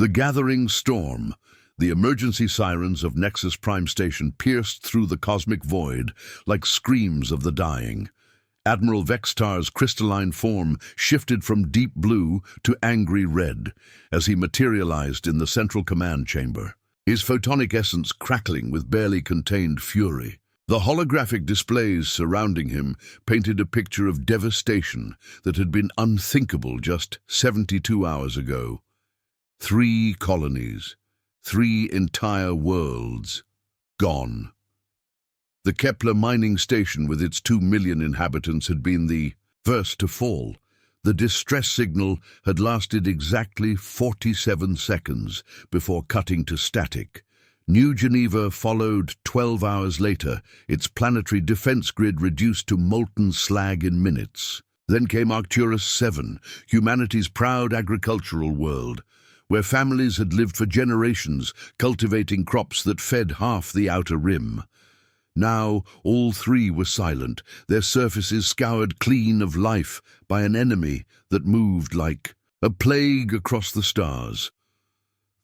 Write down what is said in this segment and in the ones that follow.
The gathering storm. The emergency sirens of Nexus Prime Station pierced through the cosmic void like screams of the dying. Admiral Vextar's crystalline form shifted from deep blue to angry red as he materialized in the central command chamber, his photonic essence crackling with barely contained fury. The holographic displays surrounding him painted a picture of devastation that had been unthinkable just 72 hours ago. 3 colonies, 3 entire worlds, gone. The Kepler mining station with its 2 million inhabitants had been the first to fall. The distress signal had lasted exactly 47 seconds before cutting to static. New Geneva followed 12 hours later, its planetary defense grid reduced to molten slag in minutes. Then came Arcturus 7, humanity's proud agricultural world, where families had lived for generations, cultivating crops that fed half the outer rim. Now all 3 were silent, their surfaces scoured clean of life by an enemy that moved like a plague across the stars.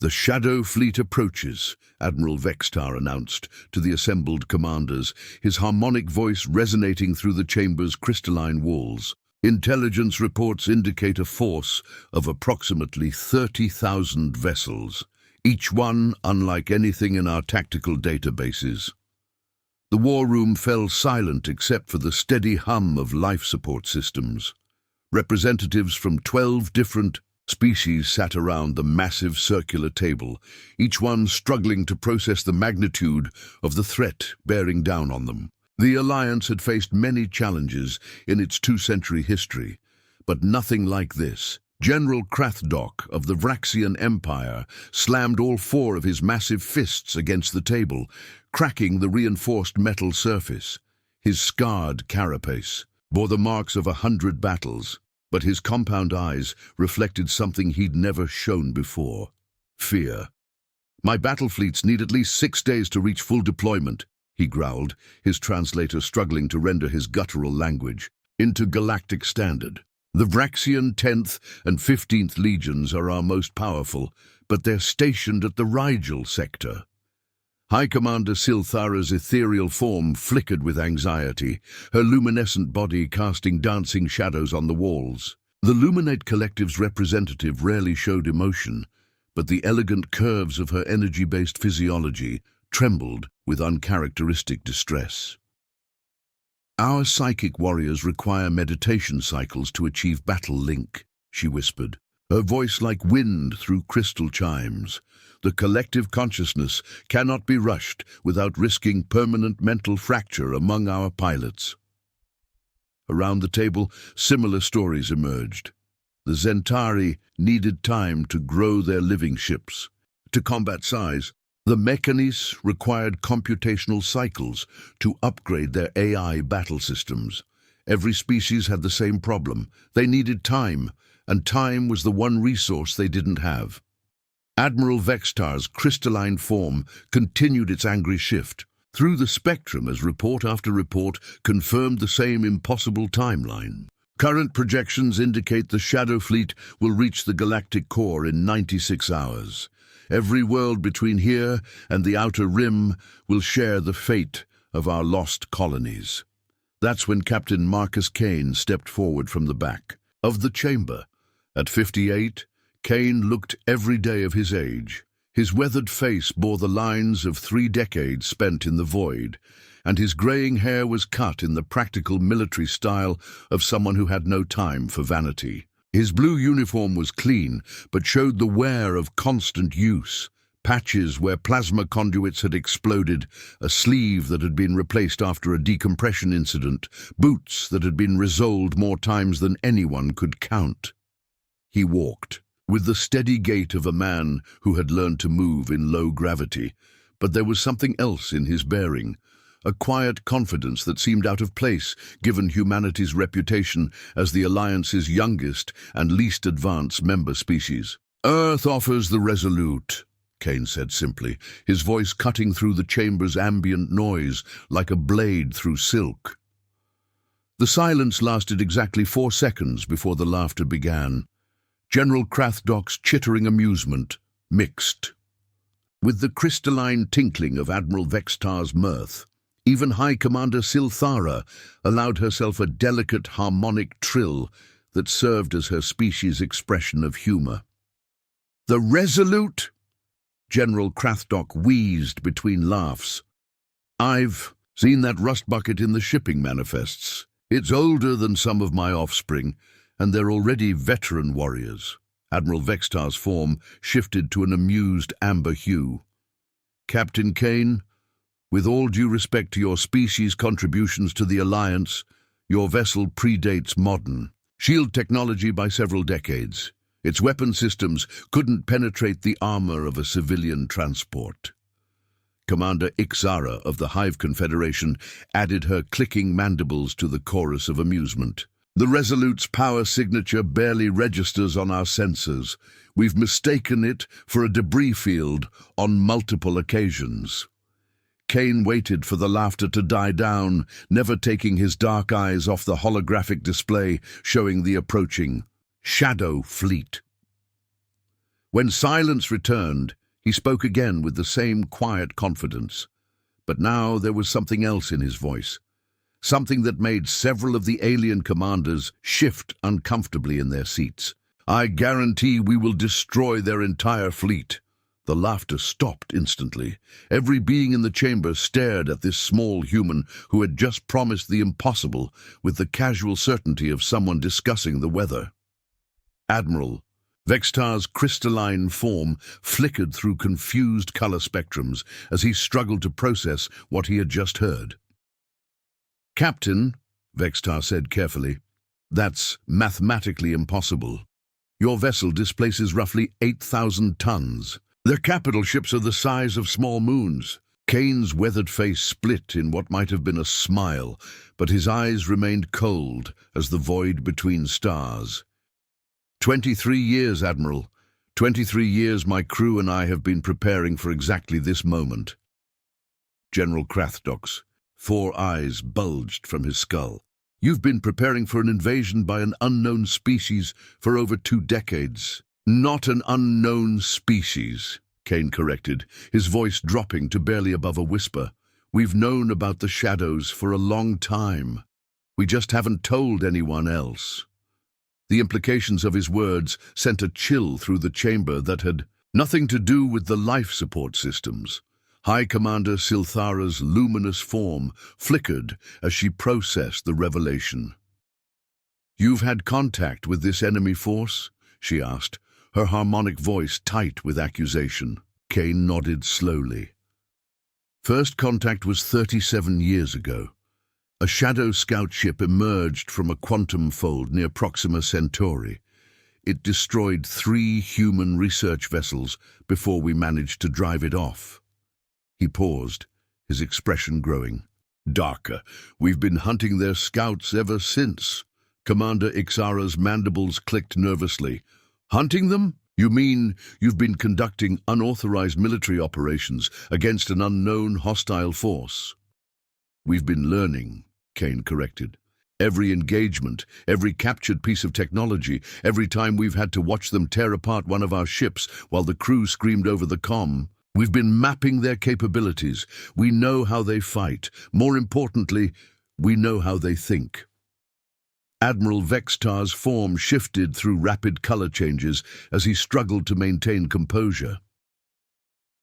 "The Shadow Fleet approaches," Admiral Vextar announced to the assembled commanders, his harmonic voice resonating through the chamber's crystalline walls. Intelligence reports indicate a force of approximately 30,000 vessels, each one unlike anything in our tactical databases. The war room fell silent except for the steady hum of life support systems. Representatives from 12 different species sat around the massive circular table, each one struggling to process the magnitude of the threat bearing down on them. The Alliance had faced many challenges in its 2-century history, but nothing like this. General Krathdok of the Vraxian Empire slammed all 4 of his massive fists against the table, cracking the reinforced metal surface. His scarred carapace bore the marks of 100 battles, but his compound eyes reflected something he'd never shown before: fear. "My battle fleets need at least 6 days to reach full deployment," he growled, his translator struggling to render his guttural language into Galactic standard. "The Vraxian 10th and 15th Legions are our most powerful, but they're stationed at the Rigel sector." High Commander Silthara's ethereal form flickered with anxiety, her luminescent body casting dancing shadows on the walls. The Luminate Collective's representative rarely showed emotion, but the elegant curves of her energy-based physiology trembled with uncharacteristic distress. "Our psychic warriors require meditation cycles to achieve battle link," she whispered, her voice like wind through crystal chimes. "The collective consciousness cannot be rushed without risking permanent mental fracture among our pilots." Around the table, similar stories emerged. The Zentari needed time to grow their living ships to combat size. The Mechanis required computational cycles to upgrade their AI battle systems. Every species had the same problem. They needed time, and time was the one resource they didn't have. Admiral Vextar's crystalline form continued its angry shift through the spectrum as report after report confirmed the same impossible timeline. Current projections indicate the Shadow Fleet will reach the galactic core in 96 hours. Every world between here and the outer rim will share the fate of our lost colonies. That's when Captain Marcus Kane stepped forward from the back of the chamber. At 58, Kane looked every day of his age. His weathered face bore the lines of 3 decades spent in the void, and his graying hair was cut in the practical military style of someone who had no time for vanity. His blue uniform was clean, but showed the wear of constant use. Patches where plasma conduits had exploded, a sleeve that had been replaced after a decompression incident, boots that had been resoled more times than anyone could count. He walked, with the steady gait of a man who had learned to move in low gravity, but there was something else in his bearing, a quiet confidence that seemed out of place given humanity's reputation as the Alliance's youngest and least advanced member species. "Earth offers the resolute," Kane said simply, his voice cutting through the chamber's ambient noise like a blade through silk. The silence lasted exactly 4 seconds before the laughter began. General Krathdok's chittering amusement, mixed. With the crystalline tinkling of Admiral Vextar's mirth, even High Commander Silthara allowed herself a delicate harmonic trill that served as her species' expression of humor. "The Resolute?" General Crathdock wheezed between laughs. "I've seen that rust bucket in the shipping manifests. It's older than some of my offspring, and they're already veteran warriors." Admiral Vextar's form shifted to an amused amber hue. "Captain Kane, with all due respect to your species' contributions to the Alliance, your vessel predates modern shield technology by several decades. Its weapon systems couldn't penetrate the armor of a civilian transport." Commander Ixara of the Hive Confederation added her clicking mandibles to the chorus of amusement. "The Resolute's power signature barely registers on our sensors. We've mistaken it for a debris field on multiple occasions." Kane waited for the laughter to die down, never taking his dark eyes off the holographic display showing the approaching Shadow Fleet. When silence returned, he spoke again with the same quiet confidence. But now there was something else in his voice. Something that made several of the alien commanders shift uncomfortably in their seats. "I guarantee we will destroy their entire fleet." The laughter stopped instantly. Every being in the chamber stared at this small human who had just promised the impossible with the casual certainty of someone discussing the weather. Admiral Vextar's crystalline form flickered through confused color spectrums as he struggled to process what he had just heard. "Captain," Vextar said carefully, "that's mathematically impossible. Your vessel displaces roughly 8,000 tons. Their capital ships are the size of small moons." Kane's weathered face split in what might have been a smile, but his eyes remained cold as the void between stars. 23 years, Admiral. 23 years my crew and I have been preparing for exactly this moment." General Crathdock's 4 eyes bulged from his skull. "You've been preparing for an invasion by an unknown species for over 2 decades. "Not an unknown species," Kane corrected, his voice dropping to barely above a whisper. "We've known about the shadows for a long time. We just haven't told anyone else." The implications of his words sent a chill through the chamber that had nothing to do with the life support systems. High Commander Silthara's luminous form flickered as she processed the revelation. "You've had contact with this enemy force?" she asked, her harmonic voice tight with accusation. Kane nodded slowly. "First contact was 37 years ago. A shadow scout ship emerged from a quantum fold near Proxima Centauri. It destroyed 3 human research vessels before we managed to drive it off." He paused, his expression growing darker. "We've been hunting their scouts ever since." Commander Ixara's mandibles clicked nervously. "Hunting them? You mean you've been conducting unauthorized military operations against an unknown hostile force?" "We've been learning," Kane corrected. "Every engagement, every captured piece of technology, every time we've had to watch them tear apart one of our ships while the crew screamed over the comm, we've been mapping their capabilities. We know how they fight. More importantly, we know how they think." Admiral Vextar's form shifted through rapid color changes as he struggled to maintain composure.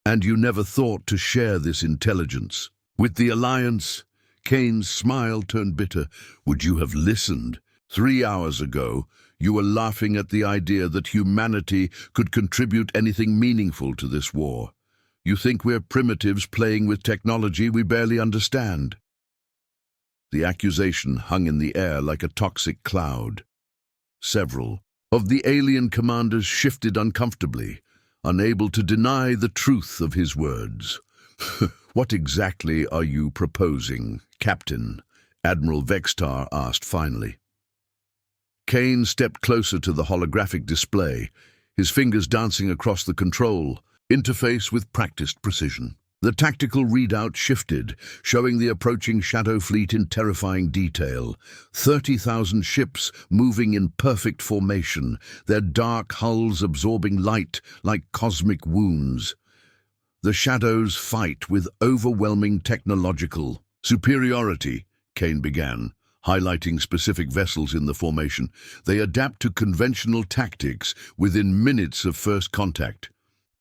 "And you never thought to share this intelligence with the Alliance?" Kane's smile turned bitter. "Would you have listened? 3 hours ago, you were laughing at the idea that humanity could contribute anything meaningful to this war. You think we're primitives playing with technology we barely understand." The accusation hung in the air like a toxic cloud. Several of the alien commanders shifted uncomfortably, unable to deny the truth of his words. "What exactly are you proposing, Captain?" Admiral Vextar asked finally. Kane stepped closer to the holographic display, his fingers dancing across the control interface with practiced precision. The tactical readout shifted, showing the approaching Shadow fleet in terrifying detail. 30,000 ships moving in perfect formation, their dark hulls absorbing light like cosmic wounds. The Shadows fight with overwhelming technological superiority, Kane began, highlighting specific vessels in the formation. They adapt to conventional tactics within minutes of first contact.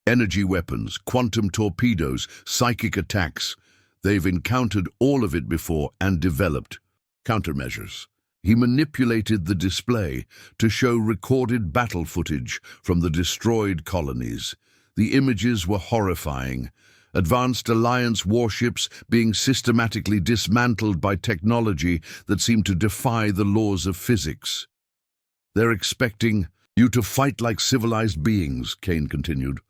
Energy weapons, quantum torpedoes, psychic attacks. They've encountered all of it before and developed countermeasures. He manipulated the display to show recorded battle footage from the destroyed colonies. The images were horrifying. Advanced Alliance warships being systematically dismantled by technology that seemed to defy the laws of physics. "They're expecting you to fight like civilized beings," Kane continued.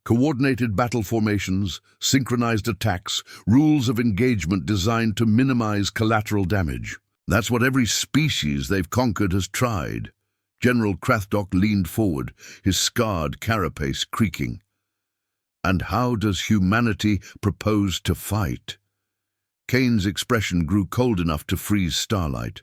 "Coordinated battle formations, synchronized attacks, rules of engagement designed to minimize collateral damage. That's what every species they've conquered has tried." General Crathdock leaned forward, his scarred carapace creaking. "And how does humanity propose to fight?" Kane's expression grew cold enough to freeze starlight.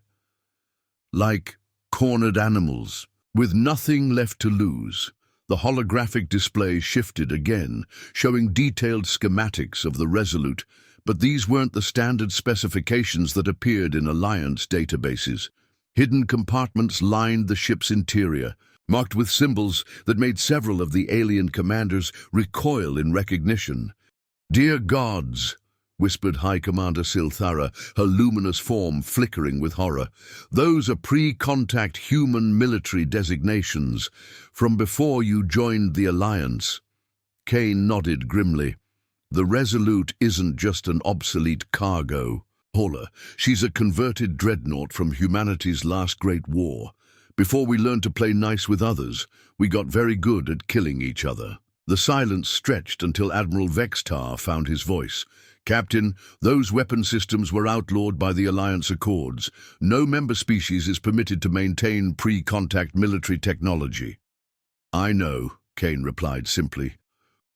"Like cornered animals, with nothing left to lose." The holographic display shifted again, showing detailed schematics of the Resolute, but these weren't the standard specifications that appeared in Alliance databases. Hidden compartments lined the ship's interior, marked with symbols that made several of the alien commanders recoil in recognition. "Dear gods," whispered High Commander Silthara, her luminous form flickering with horror. "Those are pre-contact human military designations, from before you joined the Alliance." Kane nodded grimly. "The Resolute isn't just an obsolete cargo hauler. She's a converted dreadnought from humanity's last great war. Before we learned to play nice with others, we got very good at killing each other." The silence stretched until Admiral Vextar found his voice. "Captain, those weapon systems were outlawed by the Alliance Accords. No member species is permitted to maintain pre-contact military technology." "I know," Kane replied simply.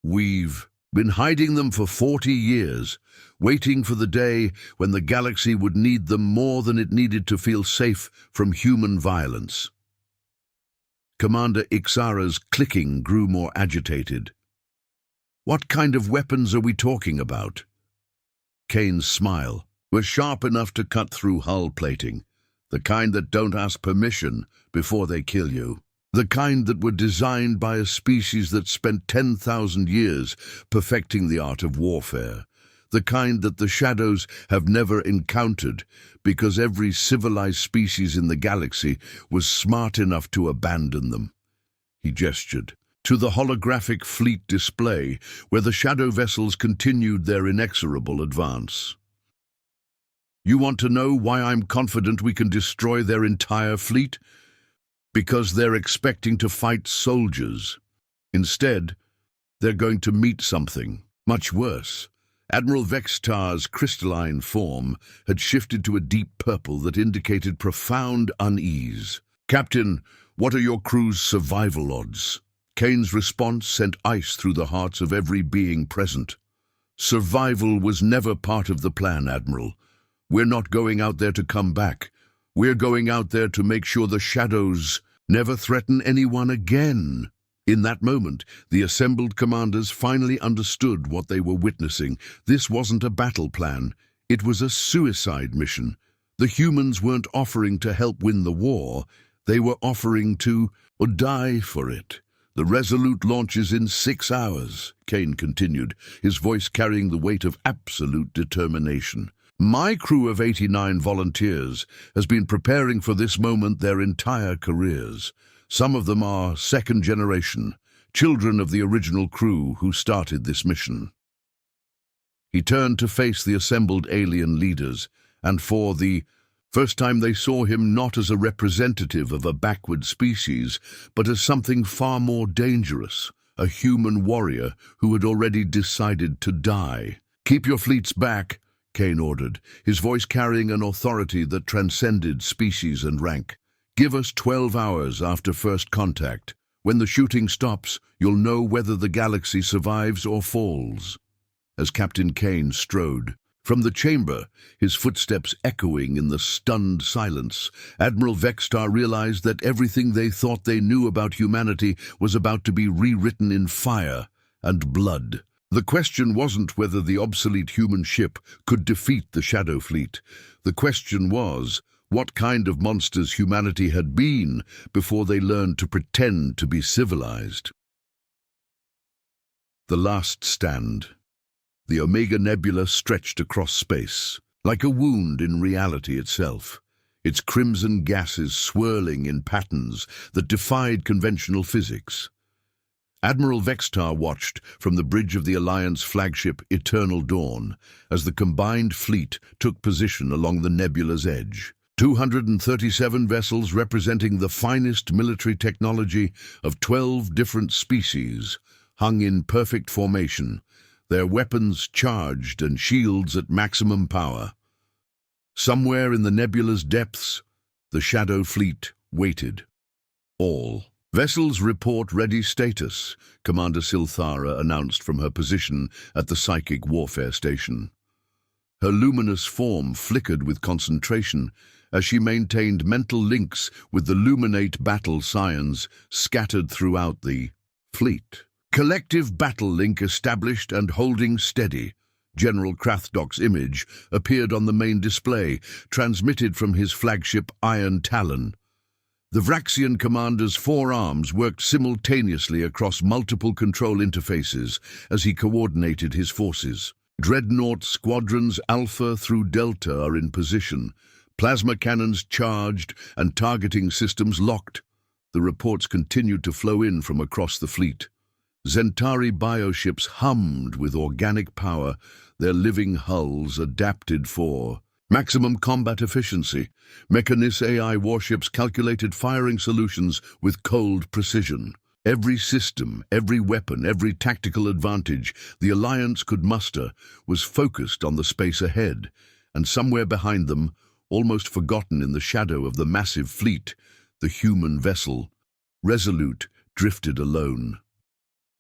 "We've been hiding them for 40 years, waiting for the day when the galaxy would need them more than it needed to feel safe from human violence." Commander Ixara's clicking grew more agitated. "What kind of weapons are we talking about?" Kane's smile was sharp enough to cut through hull plating. "The kind that don't ask permission before they kill you. The kind that were designed by a species that spent 10,000 years perfecting the art of warfare. The kind that the Shadows have never encountered because every civilized species in the galaxy was smart enough to abandon them." He gestured to the holographic fleet display where the Shadow vessels continued their inexorable advance. "You want to know why I'm confident we can destroy their entire fleet? Because they're expecting to fight soldiers. Instead, they're going to meet something much worse." Admiral Vextar's crystalline form had shifted to a deep purple that indicated profound unease. "Captain, what are your crew's survival odds?" Kane's response sent ice through the hearts of every being present. "Survival was never part of the plan, Admiral. We're not going out there to come back. We're going out there to make sure the Shadows never threaten anyone again." In that moment, the assembled commanders finally understood what they were witnessing. This wasn't a battle plan. It was a suicide mission. The humans weren't offering to help win the war. They were offering to die for it. "The Resolute launches in 6 hours, Kane continued, his voice carrying the weight of absolute determination. "My crew of 89 volunteers has been preparing for this moment their entire careers. Some of them are second generation, children of the original crew who started this mission." He turned to face the assembled alien leaders, and for the first time they saw him not as a representative of a backward species, but as something far more dangerous, a human warrior who had already decided to die. "Keep your fleets back," Kane ordered, his voice carrying an authority that transcended species and rank. "Give us 12 hours after first contact. When the shooting stops, you'll know whether the galaxy survives or falls." as Captain Kane strode. From the chamber, his footsteps echoing in the stunned silence, Admiral Vextar realized that everything they thought they knew about humanity was about to be rewritten in fire and blood. The question wasn't whether the obsolete human ship could defeat the Shadow Fleet. The question was, what kind of monsters humanity had been before they learned to pretend to be civilized. The Last Stand. The Omega Nebula stretched across space, like a wound in reality itself, its crimson gases swirling in patterns that defied conventional physics. Admiral Vextar watched from the bridge of the Alliance flagship Eternal Dawn as the combined fleet took position along the nebula's edge. 237 vessels representing the finest military technology of 12 different species hung in perfect formation, their weapons charged and shields at maximum power. Somewhere in the nebula's depths, the Shadow Fleet waited. All vessels report ready status, Commander Silthara announced from her position at the psychic warfare station. Her luminous form flickered with concentration as she maintained mental links with the luminate battle scions scattered throughout the fleet. Collective battle link established and holding steady. General Krathdok's image appeared on the main display, transmitted from his flagship Iron Talon. The Vraxian commander's four arms worked simultaneously across multiple control interfaces as he coordinated his forces. Dreadnought squadrons Alpha through Delta are in position, plasma cannons charged and targeting systems locked. The reports continued to flow in from across the fleet. Zentari bioships hummed with organic power, their living hulls adapted for maximum combat efficiency. Mechanis AI warships calculated firing solutions with cold precision. Every system, every weapon, every tactical advantage the Alliance could muster was focused on the space ahead, and somewhere behind them, almost forgotten in the shadow of the massive fleet, the human vessel, Resolute, drifted alone.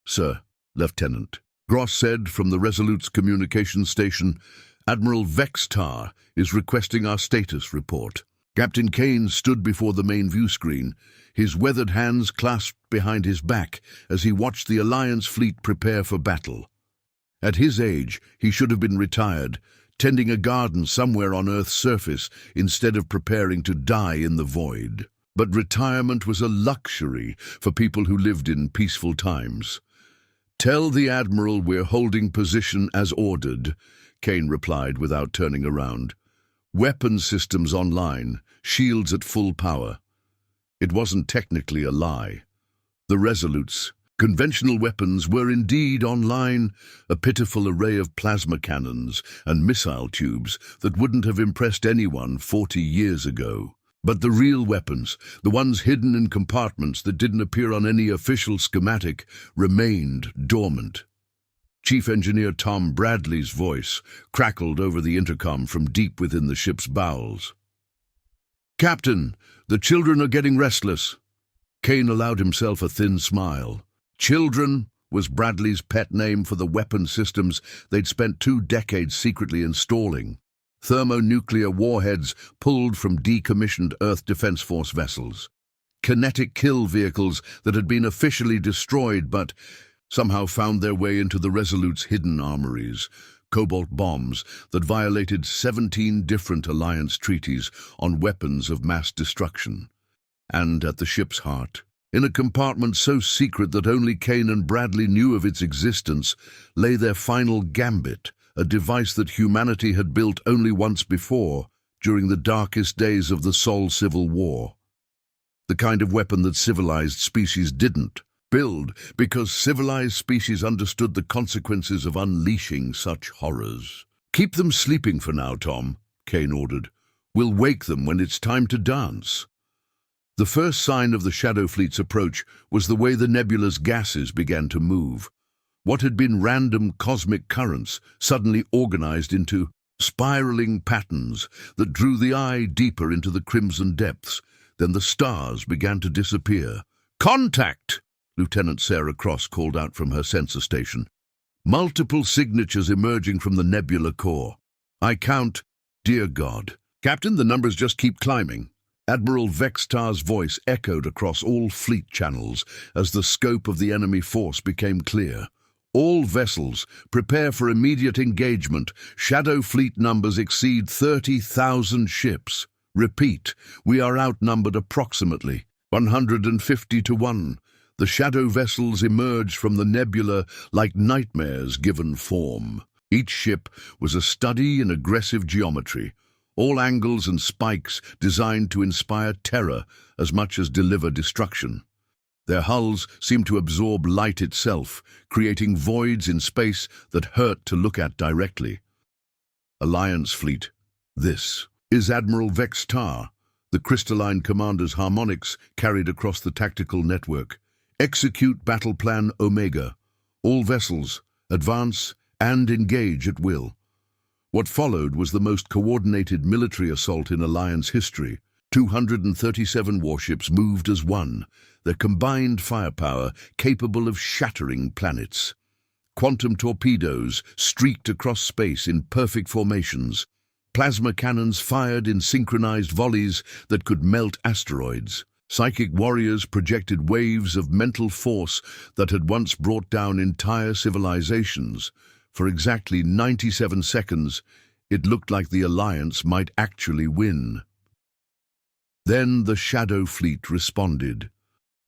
"Sir, Lieutenant," Gross said from the Resolute's communication station, "Admiral Vextar is requesting our status report." Captain Kane stood before the main view screen, his weathered hands clasped behind his back as he watched the Alliance fleet prepare for battle. At his age, he should have been retired, tending a garden somewhere on Earth's surface instead of preparing to die in the void. But retirement was a luxury for people who lived in peaceful times. "Tell the Admiral we're holding position as ordered," Kane replied without turning around. "Weapon systems online, shields at full power." It wasn't technically a lie. The Resolute's conventional weapons were indeed online, a pitiful array of plasma cannons and missile tubes that wouldn't have impressed anyone 40 years ago. But the real weapons, the ones hidden in compartments that didn't appear on any official schematic, remained dormant. Chief Engineer Tom Bradley's voice crackled over the intercom from deep within the ship's bowels. "Captain, the children are getting restless." Kane allowed himself a thin smile. Children was Bradley's pet name for the weapon systems they'd spent 2 decades secretly installing. Thermonuclear warheads pulled from decommissioned Earth Defense Force vessels. Kinetic kill vehicles that had been officially destroyed but somehow found their way into the Resolute's hidden armories. Cobalt bombs that violated 17 different Alliance treaties on weapons of mass destruction. And at the ship's heart, in a compartment so secret that only Kane and Bradley knew of its existence, lay their final gambit, a device that humanity had built only once before, during the darkest days of the Sol Civil War. The kind of weapon that civilized species didn't build, because civilized species understood the consequences of unleashing such horrors. "Keep them sleeping for now, Tom," Kane ordered. "We'll wake them when it's time to dance." The first sign of the Shadow Fleet's approach was the way the nebula's gases began to move. What had been random cosmic currents suddenly organized into spiraling patterns that drew the eye deeper into the crimson depths. Then the stars began to disappear. "Contact!" Lieutenant Sarah Cross called out from her sensor station. multiple signatures emerging from the nebula core. I count, dear God. Captain, the numbers just keep climbing. Admiral Vextar's voice echoed across all fleet channels as the scope of the enemy force became clear. All vessels, prepare for immediate engagement. Shadow fleet numbers exceed 30,000 ships. Repeat, we are outnumbered approximately 150 to 1. The shadow vessels emerged from the nebula like nightmares given form. Each ship was a study in aggressive geometry, all angles and spikes designed to inspire terror as much as deliver destruction. Their hulls seemed to absorb light itself, creating voids in space that hurt to look at directly. Alliance Fleet. This is Admiral Vextar, the crystalline commander's harmonics carried across the tactical network. Execute Battle Plan Omega. All vessels, advance and engage at will. What followed was the most coordinated military assault in Alliance history. 237 warships moved as one, their combined firepower capable of shattering planets. Quantum torpedoes streaked across space in perfect formations. Plasma cannons fired in synchronized volleys that could melt asteroids. Psychic warriors projected waves of mental force that had once brought down entire civilizations. For exactly 97 seconds, it looked like the Alliance might actually win. Then the Shadow Fleet responded.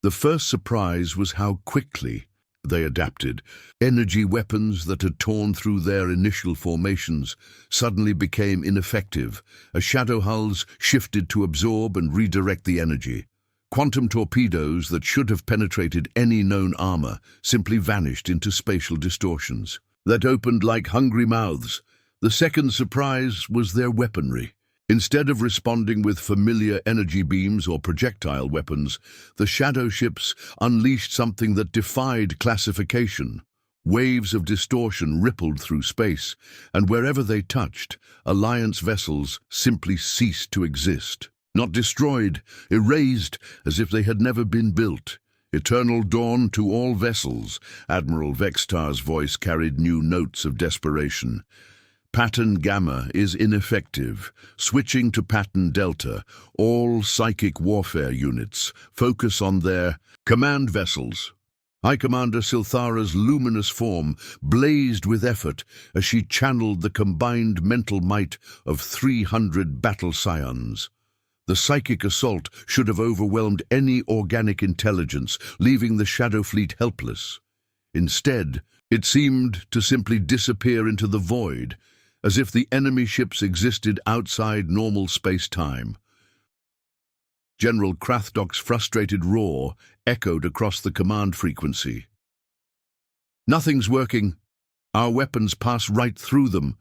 The first surprise was how quickly they adapted. Energy weapons that had torn through their initial formations suddenly became ineffective as shadow hulls shifted to absorb and redirect the energy. Quantum torpedoes that should have penetrated any known armor simply vanished into spatial distortions that opened like hungry mouths. The second surprise was their weaponry. Instead of responding with familiar energy beams or projectile weapons, the shadow ships unleashed something that defied classification. Waves of distortion rippled through space, and wherever they touched, Alliance vessels simply ceased to exist. Not destroyed, erased, as if they had never been built. Eternal dawn to all vessels. Admiral Vextar's voice carried new notes of desperation. Pattern Gamma is ineffective. Switching to Pattern Delta, all psychic warfare units focus on their command vessels. High Commander Silthara's luminous form blazed with effort as she channeled the combined mental might of 300 battle scions. The psychic assault should have overwhelmed any organic intelligence, leaving the Shadow Fleet helpless. Instead, it seemed to simply disappear into the void, as if the enemy ships existed outside normal space-time. General Krathdock's frustrated roar echoed across the command frequency. Nothing's working. Our weapons pass right through them,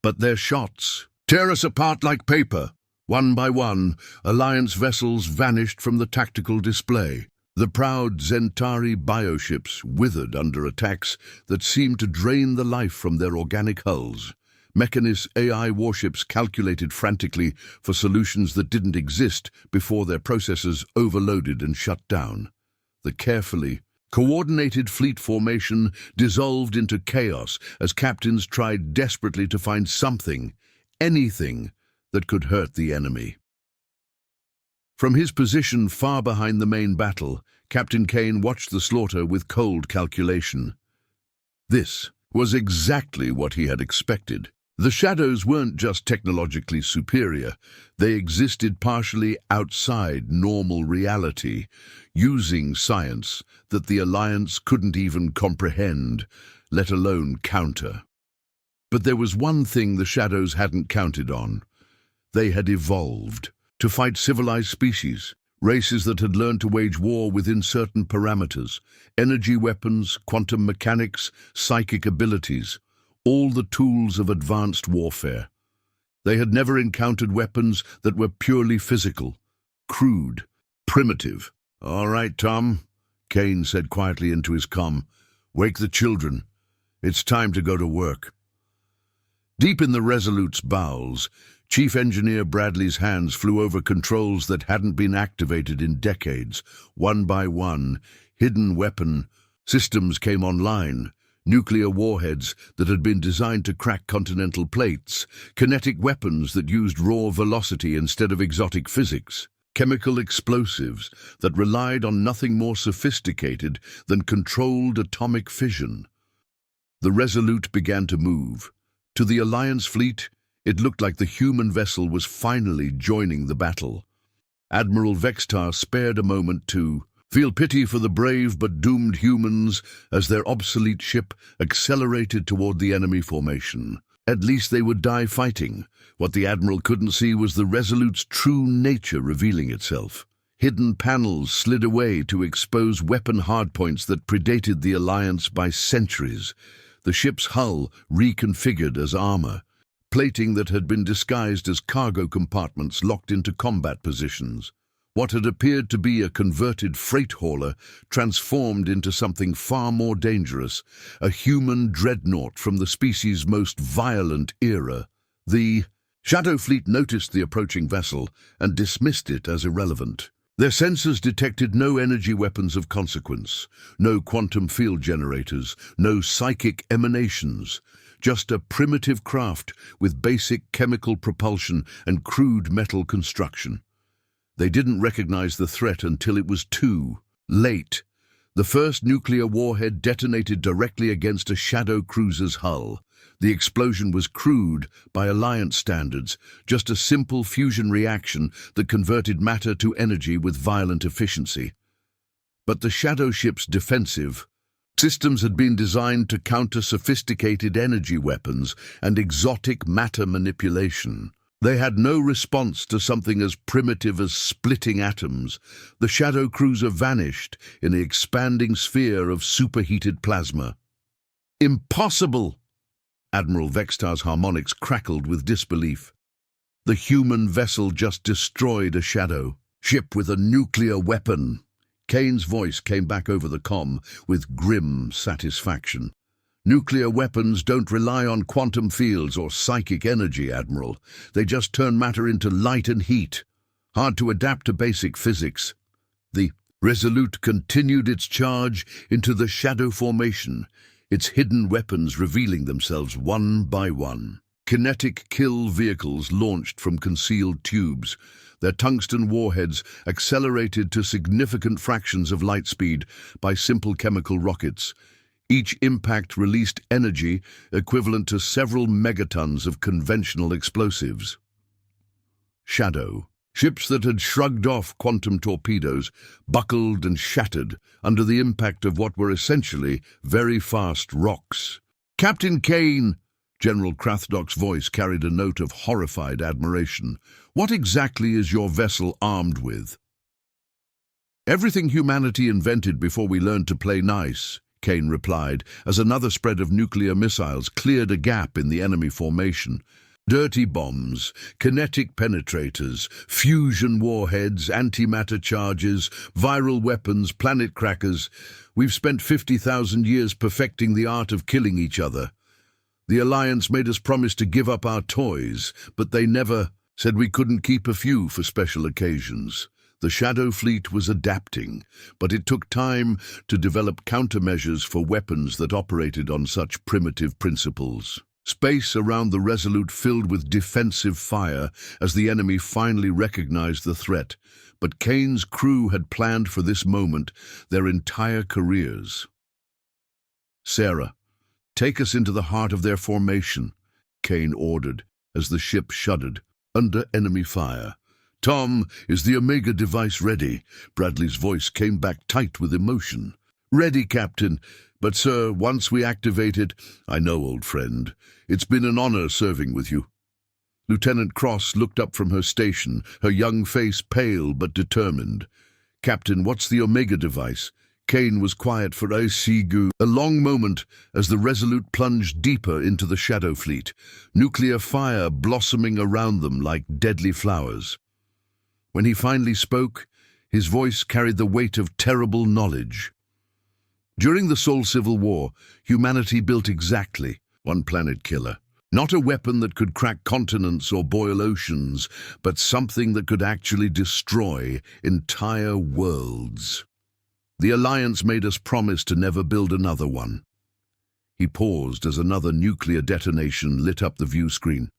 but their shots tear us apart like paper. One by one, Alliance vessels vanished from the tactical display. The proud Zentari bioships withered under attacks that seemed to drain the life from their organic hulls. Mechanist AI warships calculated frantically for solutions that didn't exist before their processors overloaded and shut down. The carefully coordinated fleet formation dissolved into chaos as captains tried desperately to find something, anything, that could hurt the enemy. From his position far behind the main battle, Captain Kane watched the slaughter with cold calculation. This was exactly what he had expected. The Shadows weren't just technologically superior, they existed partially outside normal reality, using science that the Alliance couldn't even comprehend, let alone counter. But there was one thing the Shadows hadn't counted on. They had evolved to fight civilized species, races that had learned to wage war within certain parameters, energy weapons, quantum mechanics, psychic abilities, all the tools of advanced warfare. They had never encountered weapons that were purely physical, crude, primitive. "All right, Tom," Kane said quietly into his comm. "Wake the children. It's time to go to work." Deep in the Resolute's bowels, Chief Engineer Bradley's hands flew over controls that hadn't been activated in decades. One by one, hidden weapon systems came online. nuclear warheads that had been designed to crack continental plates, kinetic weapons that used raw velocity instead of exotic physics, chemical explosives that relied on nothing more sophisticated than controlled atomic fission. The Resolute began to move. To the Alliance fleet, it looked like the human vessel was finally joining the battle. Admiral Vextar spared a moment to feel pity for the brave but doomed humans as their obsolete ship accelerated toward the enemy formation. At least they would die fighting. What the Admiral couldn't see was the Resolute's true nature revealing itself. Hidden panels slid away to expose weapon hardpoints that predated the Alliance by centuries. The ship's hull reconfigured as armor. Plating that had been disguised as cargo compartments locked into combat positions. What had appeared to be a converted freight hauler transformed into something far more dangerous, a human dreadnought from the species' most violent era. The Shadow Fleet noticed the approaching vessel and dismissed it as irrelevant. Their sensors detected no energy weapons of consequence, no quantum field generators, no psychic emanations, just a primitive craft with basic chemical propulsion and crude metal construction. They didn't recognize the threat until it was too late. The first nuclear warhead detonated directly against a Shadow cruiser's hull. The explosion was crude by Alliance standards, just a simple fusion reaction that converted matter to energy with violent efficiency. But the Shadow ship's defensive systems had been designed to counter sophisticated energy weapons and exotic matter manipulation. They had no response to something as primitive as splitting atoms. The Shadow cruiser vanished in the expanding sphere of superheated plasma. Impossible! Admiral Vextar's harmonics crackled with disbelief. The human vessel just destroyed a Shadow ship with a nuclear weapon. Kane's voice came back over the comm with grim satisfaction. Nuclear weapons don't rely on quantum fields or psychic energy, Admiral. They just turn matter into light and heat. Hard to adapt to basic physics. The Resolute continued its charge into the Shadow formation, its hidden weapons revealing themselves one by one. Kinetic kill vehicles launched from concealed tubes. Their tungsten warheads accelerated to significant fractions of light speed by simple chemical rockets. Each impact released energy equivalent to several megatons of conventional explosives. Shadow. Ships that had shrugged off quantum torpedoes buckled and shattered under the impact of what were essentially very fast rocks. "Captain Kane!" General Krathdock's voice carried a note of horrified admiration. "What exactly is your vessel armed with?" "Everything humanity invented before we learned to play nice," Kane replied, as another spread of nuclear missiles cleared a gap in the enemy formation. "Dirty bombs, kinetic penetrators, fusion warheads, antimatter charges, viral weapons, planet crackers. We've spent 50,000 years perfecting the art of killing each other. The Alliance made us promise to give up our toys, but they never said we couldn't keep a few for special occasions. The Shadow Fleet was adapting, but it took time to develop countermeasures for weapons that operated on such primitive principles. Space around the Resolute filled with defensive fire as the enemy finally recognized the threat, but Kane's crew had planned for this moment their entire careers. "Sarah, take us into the heart of their formation," Kane ordered as the ship shuddered under enemy fire. "Tom, is the Omega device ready?" Bradley's voice came back tight with emotion. "Ready, Captain. But, sir, once we activate it—" "I know, old friend. It's been an honor serving with you." Lieutenant Cross looked up from her station, her young face pale but determined. "Captain, what's the Omega device?" Kane was quiet for a long moment as the Resolute plunged deeper into the Shadow Fleet, nuclear fire blossoming around them like deadly flowers. When he finally spoke, his voice carried the weight of terrible knowledge. During the Sol Civil War, humanity built exactly one planet killer. Not a weapon that could crack continents or boil oceans, but something that could actually destroy entire worlds. The Alliance made us promise to never build another one. He paused as another nuclear detonation lit up the view screen.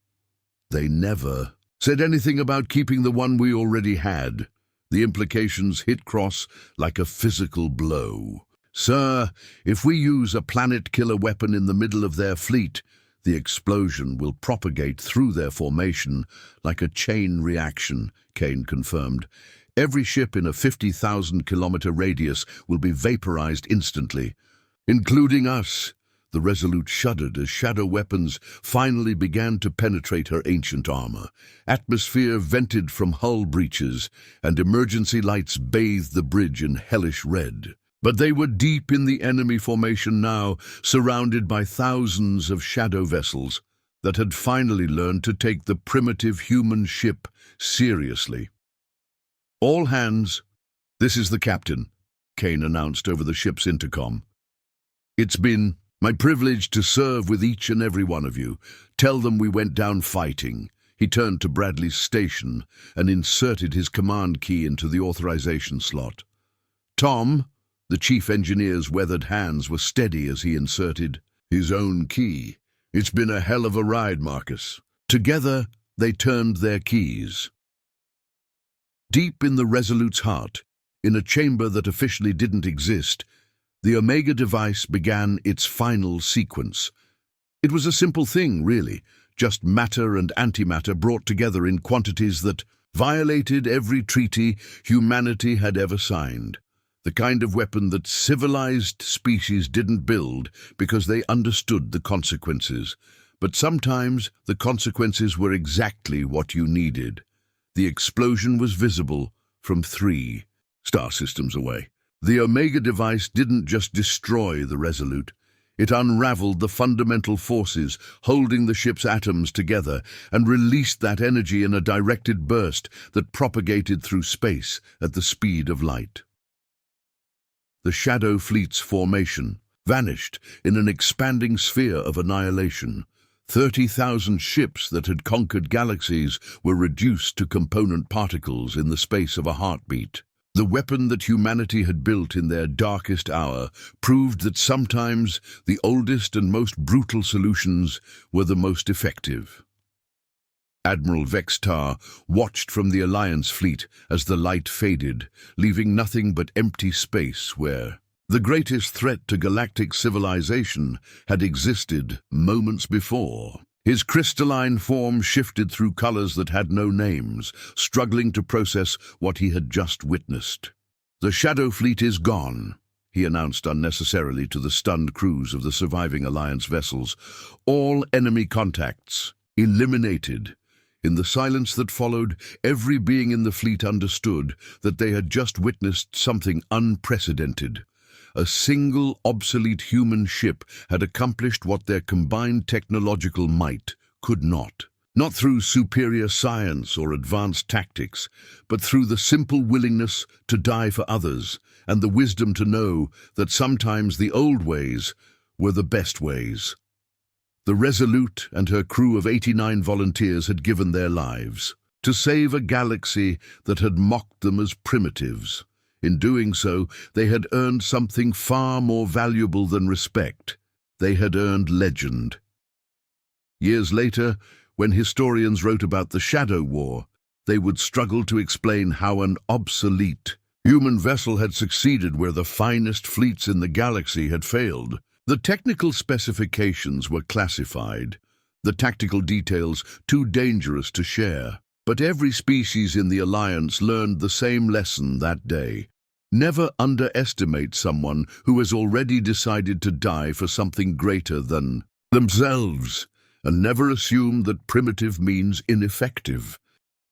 They never said anything about keeping the one we already had. The implications hit Cross like a physical blow. Sir, if we use a planet-killer weapon in the middle of their fleet, the explosion will propagate through their formation like a chain reaction, Kane confirmed. Every ship in a 50,000-kilometer radius will be vaporized instantly, including us. The Resolute shuddered as shadow weapons finally began to penetrate her ancient armor. Atmosphere vented from hull breaches, and emergency lights bathed the bridge in hellish red. But they were deep in the enemy formation now, surrounded by thousands of shadow vessels that had finally learned to take the primitive human ship seriously. "All hands, this is the captain," Kane announced over the ship's intercom. "It's been my privilege to serve with each and every one of you. Tell them we went down fighting." He turned to Bradley's station and inserted his command key into the authorization slot. Tom, the chief engineer's weathered hands were steady as he inserted his own key. "It's been a hell of a ride, Marcus." Together, they turned their keys. Deep in the Resolute's heart, in a chamber that officially didn't exist, the Omega device began its final sequence. It was a simple thing, really, just matter and antimatter brought together in quantities that violated every treaty humanity had ever signed. The kind of weapon that civilized species didn't build because they understood the consequences. But sometimes the consequences were exactly what you needed. The explosion was visible from 3 star systems away. The Omega device didn't just destroy the Resolute. It unraveled the fundamental forces holding the ship's atoms together and released that energy in a directed burst that propagated through space at the speed of light. The Shadow Fleet's formation vanished in an expanding sphere of annihilation. 30,000 ships that had conquered galaxies were reduced to component particles in the space of a heartbeat. The weapon that humanity had built in their darkest hour proved that sometimes the oldest and most brutal solutions were the most effective. Admiral Vextar watched from the Alliance fleet as the light faded, leaving nothing but empty space where the greatest threat to galactic civilization had existed moments before. His crystalline form shifted through colors that had no names, struggling to process what he had just witnessed. "The Shadow Fleet is gone," he announced unnecessarily to the stunned crews of the surviving Alliance vessels. "All enemy contacts eliminated." In the silence that followed, every being in the fleet understood that they had just witnessed something unprecedented. A single obsolete human ship had accomplished what their combined technological might could not. Not through superior science or advanced tactics, but through the simple willingness to die for others and the wisdom to know that sometimes the old ways were the best ways. The Resolute and her crew of 89 volunteers had given their lives to save a galaxy that had mocked them as primitives. In doing so, they had earned something far more valuable than respect. They had earned legend. Years later, when historians wrote about the Shadow War, they would struggle to explain how an obsolete human vessel had succeeded where the finest fleets in the galaxy had failed. The technical specifications were classified, the tactical details too dangerous to share. But every species in the Alliance learned the same lesson that day. Never underestimate someone who has already decided to die for something greater than themselves, and never assume that primitive means ineffective.